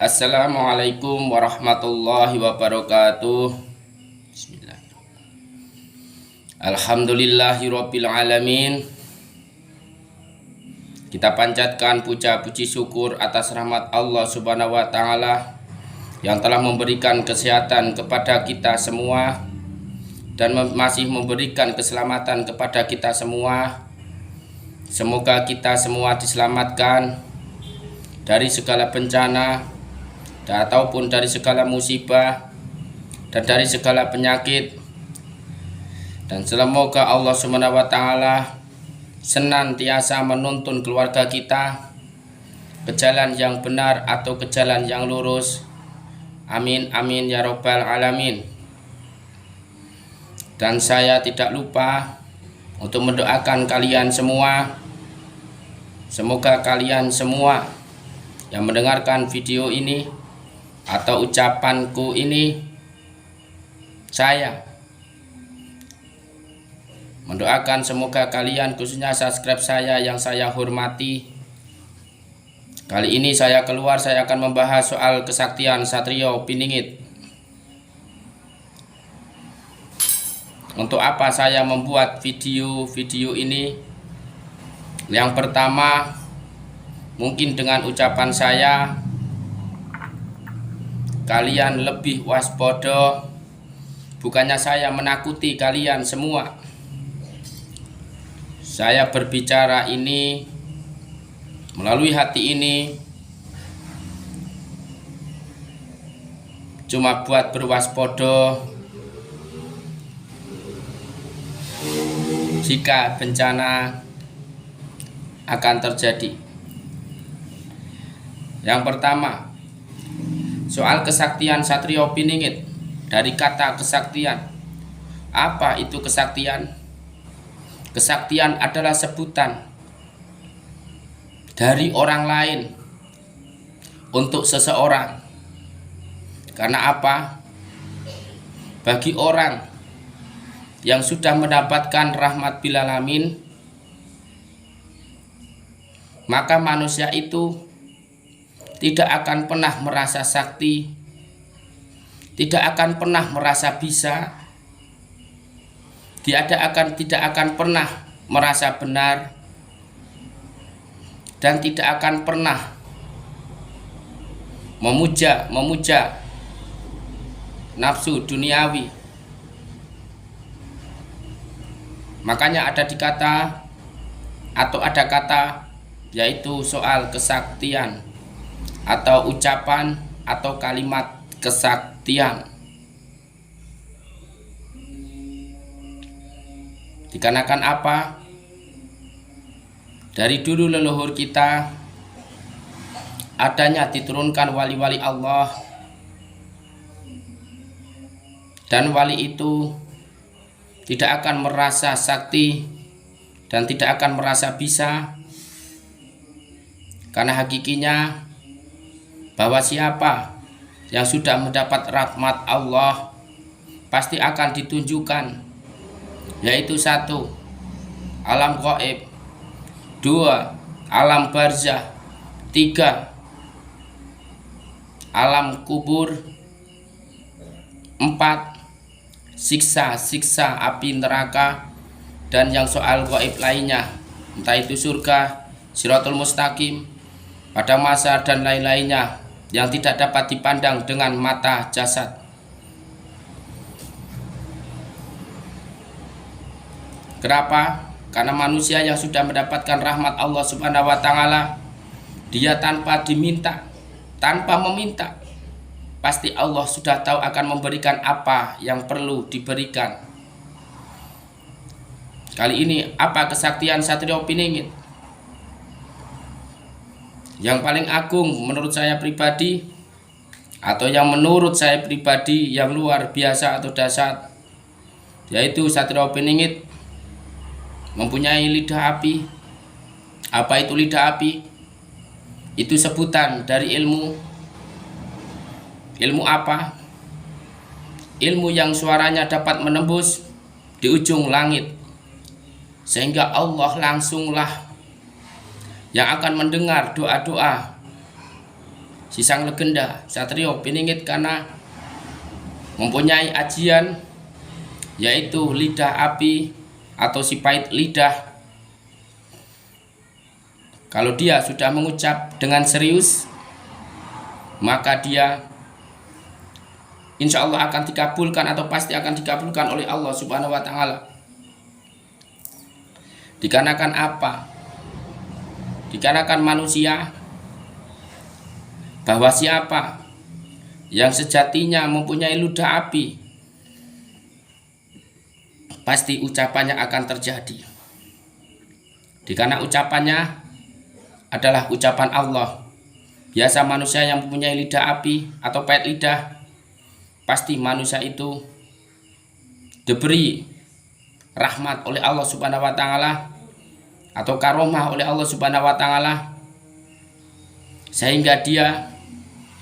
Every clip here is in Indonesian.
Assalamualaikum warahmatullahi wabarakatuh. Bismillah. Alhamdulillahirabbil alamin. Kita panjatkan puja puji syukur atas rahmat Allah Subhanahu wa taala yang telah memberikan kesehatan kepada kita semua dan masih memberikan keselamatan kepada kita semua. Semoga kita semua diselamatkan dari segala bencana ataupun dari segala musibah dan dari segala penyakit, dan semoga Allah Subhanahu wa taala senantiasa menuntun keluarga kita ke jalan yang benar atau ke jalan yang lurus. Amin amin ya robbal alamin. Dan saya tidak lupa untuk mendoakan kalian semua. Semoga kalian semua yang mendengarkan video ini atau ucapanku ini, saya mendoakan semoga kalian, khususnya subscribe saya yang saya hormati. Kali ini saya akan membahas soal kesaktian Satrio Piningit. Untuk apa saya membuat video ini? Yang pertama, mungkin dengan ucapan saya kalian lebih waspada. Bukannya saya menakuti kalian semua. Saya berbicara ini melalui hati ini cuma buat berwaspada jika bencana akan terjadi. Yang pertama, soal kesaktian Satrio Piningit. Dari kata kesaktian, apa itu kesaktian? Kesaktian adalah sebutan dari orang lain untuk seseorang. Karena apa? Bagi orang yang sudah mendapatkan rahmat bil alamin, maka manusia itu tidak akan pernah merasa sakti, tidak akan pernah merasa bisa, tidak akan pernah merasa benar, dan tidak akan pernah memuja nafsu duniawi. Makanya ada kata yaitu soal kesaktian atau ucapan atau kalimat kesaktian. Dikarenakan apa? Dari dulu leluhur kita adanya diturunkan wali-wali Allah, dan wali itu tidak akan merasa sakti dan tidak akan merasa bisa, karena hakikinya bahwa siapa yang sudah mendapat rahmat Allah pasti akan ditunjukkan, yaitu 1. alam gaib, 2. alam barzah, 3. alam kubur, 4. siksa api neraka, dan yang soal gaib lainnya, entah itu surga, Shiratul Mustaqim, pada masa dan lain-lainnya yang tidak dapat dipandang dengan mata jasad. Kenapa? Karena manusia yang sudah mendapatkan rahmat Allah Subhanahu wa taala, dia tanpa meminta, pasti Allah sudah tahu akan memberikan apa yang perlu diberikan. Kali ini apa kesaktian Satrio Piningit? Yang paling agung menurut saya pribadi, atau yang menurut saya pribadi yang luar biasa atau dahsyat, yaitu Satrio Piningit mempunyai lidah api. Apa itu lidah api? Itu sebutan dari ilmu. Ilmu apa? Ilmu yang suaranya dapat menembus di ujung langit, sehingga Allah langsunglah yang akan mendengar doa-doa si sang legenda Satrio Piningit karena mempunyai ajian yaitu lidah api atau si pahit lidah. Kalau dia sudah mengucap dengan serius, maka dia insya Allah akan dikabulkan atau pasti akan dikabulkan oleh Allah Subhanahu wa Ta'ala. Dikarenakan apa? Dikarenakan manusia, bahwa siapa yang sejatinya mempunyai ludah api, pasti ucapannya akan terjadi. Dikarenakan ucapannya adalah ucapan Allah. Biasa manusia yang mempunyai lidah api atau pahit lidah, pasti manusia itu diberi rahmat oleh Allah Subhanahu wa Ta'ala atau karomah oleh Allah Subhanahu wa Ta'ala, sehingga dia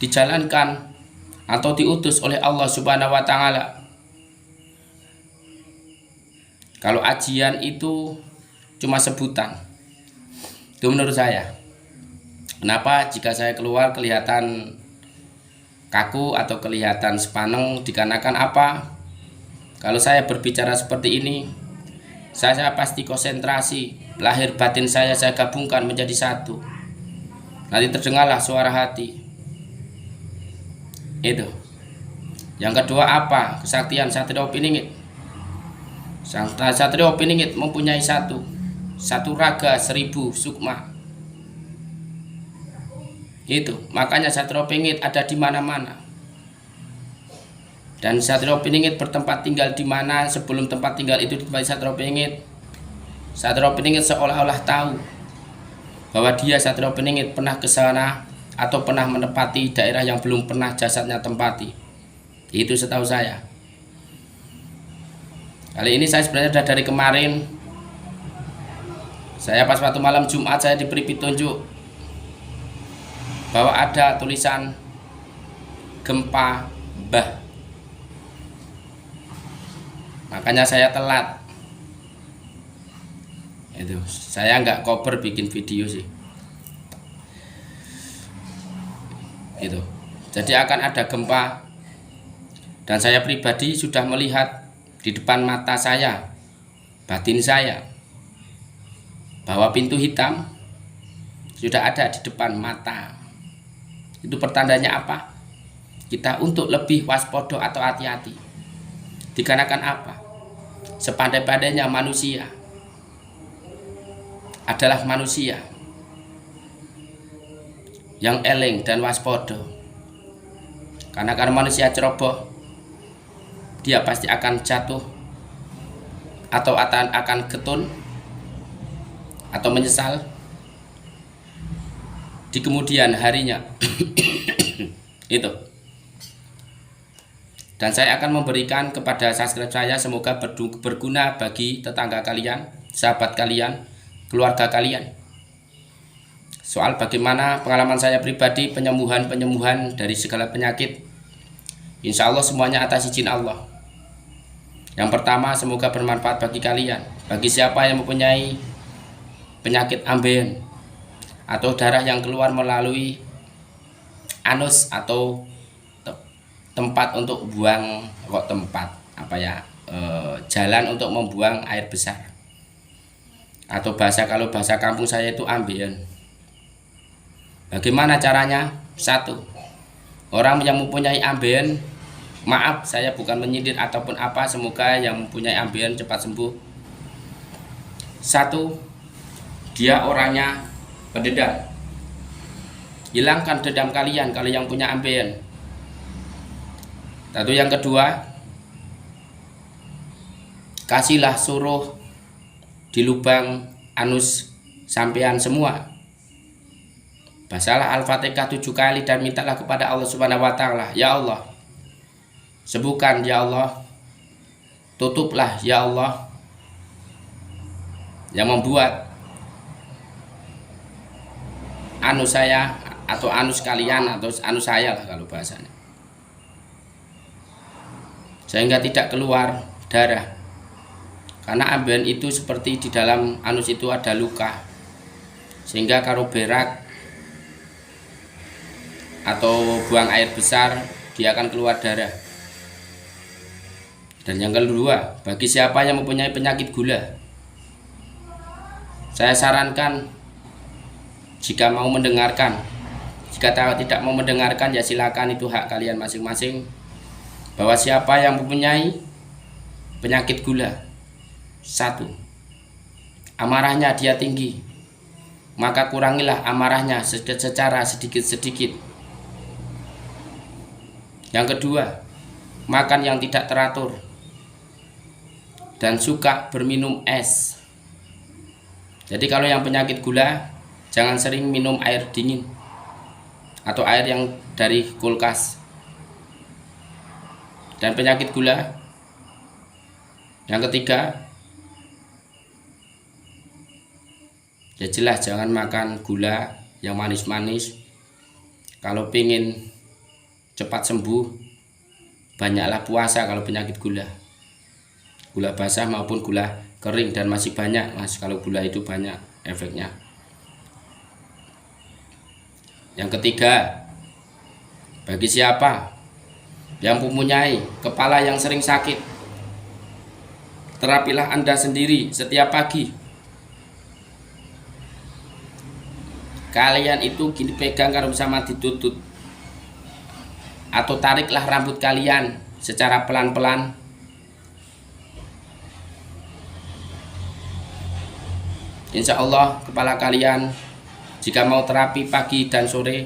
dijalankan atau diutus oleh Allah Subhanahu wa Ta'ala. Kalau ajian itu cuma sebutan, itu menurut saya. Kenapa jika saya keluar kelihatan kaku atau kelihatan sepaneng? Dikarenakan apa? Kalau saya berbicara seperti ini, saya pasti konsentrasi, lahir batin saya gabungkan menjadi satu. Nanti terdengarlah suara hati. Itu. Yang kedua apa? Kesaktian Satrio Piningit. Satrio Piningit mempunyai satu raga 1000 sukma. Itu, makanya Satrio Piningit ada di mana-mana. Dan Satrio Piningit bertempat tinggal di mana sebelum tempat tinggal itu di tempat Satrio Piningit. Satrio Piningit seolah-olah tahu bahwa dia Satrio Piningit pernah ke sana atau pernah menempati daerah yang belum pernah jasadnya tempati. Itu setahu saya. Kali ini saya sebenarnya sudah dari kemarin. Saya pas waktu malam Jumat saya diberi petunjuk bahwa ada tulisan gempa Mbah. Makanya saya telat. Itu, saya nggak cover bikin video sih. Itu. Jadi akan ada gempa. Dan saya pribadi sudah melihat di depan mata saya, batin saya, bahwa pintu hitam sudah ada di depan mata. Itu pertandanya apa? Kita untuk lebih waspada atau hati-hati. Dikarenakan apa? Sepandai-pandainya manusia adalah manusia yang eling dan waspada. Karena manusia ceroboh, dia pasti akan jatuh atau akan ketun atau menyesal di kemudian harinya. Itu. Dan saya akan memberikan kepada subscribe saya, semoga berguna bagi tetangga kalian, sahabat kalian, keluarga kalian. Soal bagaimana pengalaman saya pribadi penyembuhan dari segala penyakit. Insya Allah semuanya atas izin Allah. Yang pertama, semoga bermanfaat bagi kalian. Bagi siapa yang mempunyai penyakit ambeien atau darah yang keluar melalui anus atau tempat untuk buang, jalan untuk membuang air besar, atau kalau bahasa kampung saya itu ambeien. Bagaimana caranya? Satu, orang yang mempunyai ambeien, maaf saya bukan menyindir ataupun apa, semoga yang mempunyai ambeien cepat sembuh. Satu, dia orangnya pendendam. Hilangkan dendam kalian kalau yang punya ambeien. Satu. Yang kedua, kasihlah suruh di lubang anus sampean semua. Bacalah Al-Fatihah 7 kali dan mintalah kepada Allah Subhanahu wa Ta'ala, ya Allah, sembuhkan ya Allah, tutuplah ya Allah yang membuat anus saya atau anus kalian atau anus saya lah kalau bahasanya, sehingga tidak keluar darah. Karena ambeien itu seperti di dalam anus itu ada luka, sehingga kalau berak atau buang air besar, dia akan keluar darah. Dan yang kedua, bagi siapa yang mempunyai penyakit gula, saya sarankan jika mau mendengarkan, jika tidak mau mendengarkan ya silakan, itu hak kalian masing-masing. Bahwa siapa yang mempunyai penyakit gula, satu, amarahnya dia tinggi, maka kurangilah amarahnya secara sedikit-sedikit. Yang kedua, makan yang tidak teratur dan suka berminum es. Jadi kalau yang penyakit gula, jangan sering minum air dingin atau air yang dari kulkas. Dan penyakit gula yang ketiga, ya jelas jangan makan gula yang manis-manis. Kalau pengen cepat sembuh, banyaklah puasa kalau penyakit gula. Gula basah maupun gula kering, dan masih banyak mas, kalau gula itu banyak efeknya. Yang ketiga, bagi siapa yang mempunyai kepala yang sering sakit, terapilah Anda sendiri setiap pagi. Kalian itu gini, pegang kalau sama ditutut, atau tariklah rambut kalian secara pelan-pelan. Insya Allah kepala kalian, jika mau terapi pagi dan sore,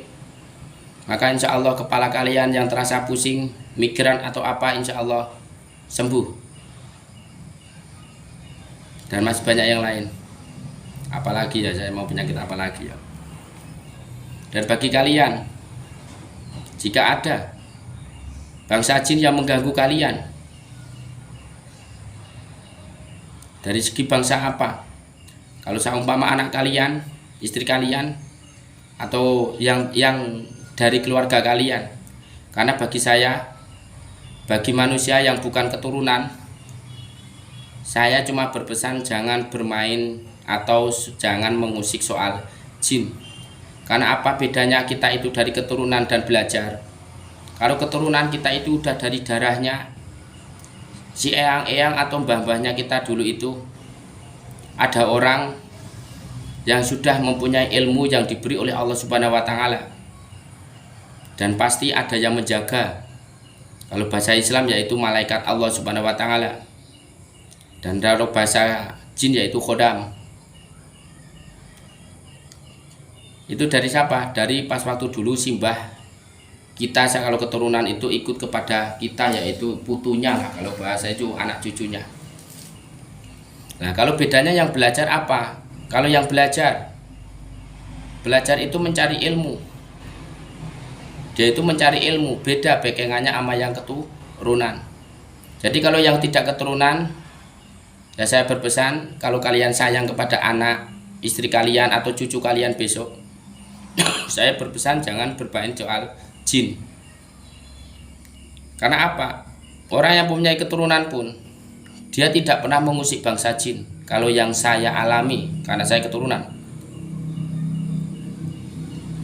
maka insya Allah kepala kalian yang terasa pusing, migran atau apa, insya Allah sembuh. Dan masih banyak yang lain. Apalagi ya, saya mau penyakit apa lagi ya. Dan bagi kalian, jika ada bangsa jin yang mengganggu kalian, dari segi bangsa apa? Kalau seumpama anak kalian, istri kalian, atau yang dari keluarga kalian. Karena bagi saya, bagi manusia yang bukan keturunan, saya cuma berpesan jangan bermain atau jangan mengusik soal jin. Karena apa bedanya kita itu dari keturunan dan belajar? Kalau keturunan kita itu udah dari darahnya, si eyang-eyang atau mbah-mbahnya kita dulu itu, ada orang yang sudah mempunyai ilmu yang diberi oleh Allah Subhanahu wa Ta'ala, dan pasti ada yang menjaga. Kalau bahasa Islam yaitu malaikat Allah Subhanahu wa Ta'ala, dan kalau bahasa jin yaitu khodam. Itu dari siapa? Dari pas waktu dulu simbah kita, kalau keturunan itu ikut kepada kita, yaitu putunya lah, kalau bahasa itu anak cucunya. Nah, kalau bedanya yang belajar apa? Kalau yang belajar itu mencari ilmu. Dia itu mencari ilmu, beda bekengannya sama yang keturunan. Jadi kalau yang tidak keturunan, ya saya berpesan, kalau kalian sayang kepada anak, istri kalian atau cucu kalian besok, saya berpesan jangan bermain soal jin. Karena apa? Orang yang mempunyai keturunan pun, dia tidak pernah mengusik bangsa jin. Kalau yang saya alami, karena saya keturunan,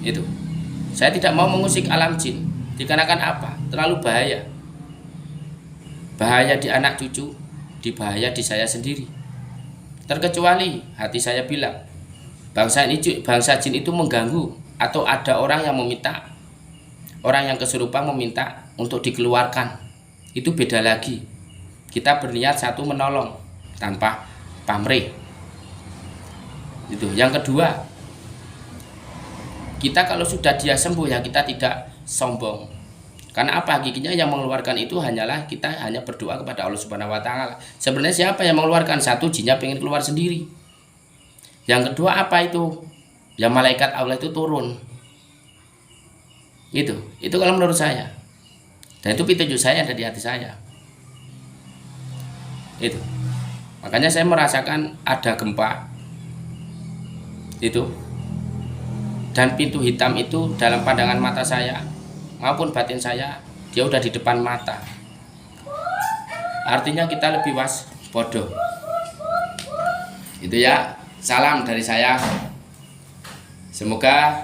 itu saya tidak mau mengusik alam jin. Dikarenakan apa? Terlalu bahaya. Bahaya di anak cucu, di bahaya di saya sendiri. Terkecuali hati saya bilang, bangsa jin itu mengganggu, atau ada orang yang meminta, orang yang kesurupan meminta untuk dikeluarkan. Itu beda lagi. Kita berniat satu menolong tanpa pamrih. Itu. Yang kedua, kita kalau sudah dia sembuh ya kita tidak sombong. Karena apa? Hakikatnya yang mengeluarkan itu hanyalah kita hanya berdoa kepada Allah Subhanahu wa Ta'ala. Sebenarnya siapa yang mengeluarkan? Satu, jinnya pengen keluar sendiri. Yang kedua apa itu? Ya malaikat Allah itu turun. Itu kalau menurut saya. Dan itu petunjuk saya dari hati saya. Itu. Makanya saya merasakan ada gempa. Itu. Dan pintu hitam itu dalam pandangan mata saya maupun batin saya, dia udah di depan mata. Artinya kita lebih waspada. Itu ya. Salam dari saya. Semoga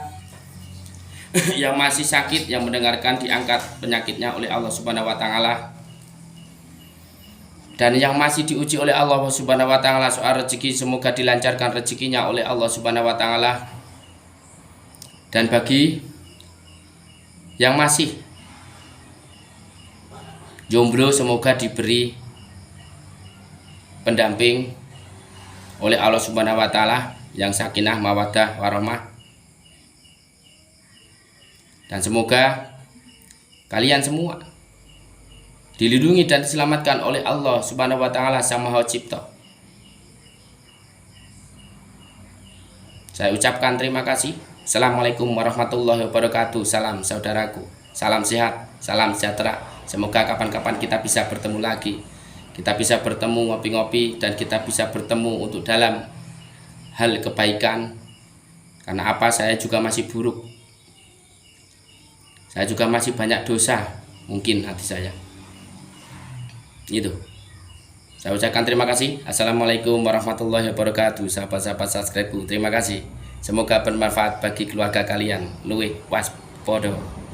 yang masih sakit, yang mendengarkan diangkat penyakitnya oleh Allah Subhanahu wa taala. Dan yang masih diuji oleh Allah Subhanahu wa taala soal rezeki, semoga dilancarkan rezekinya oleh Allah Subhanahu wa taala. Dan bagi yang masih jomblo, semoga diberi pendamping oleh Allah Subhanahu wa taala yang sakinah, mawaddah, warahmah. Dan semoga kalian semua dilindungi dan diselamatkan oleh Allah Subhanahu wa taala Sang Maha Cipta. Saya ucapkan terima kasih. Assalamualaikum warahmatullahi wabarakatuh. Salam saudaraku, salam sehat, salam sejahtera. Semoga kapan-kapan kita bisa bertemu lagi. Kita bisa bertemu ngopi-ngopi, dan kita bisa bertemu untuk dalam hal kebaikan. Karena apa? Saya juga masih buruk. Saya juga masih banyak dosa mungkin hati saya. Itu. Saya ucapkan terima kasih. Assalamualaikum warahmatullahi wabarakatuh. Sahabat-sahabat subscribe, terima kasih. Semoga bermanfaat bagi keluarga kalian. Luwih waspada.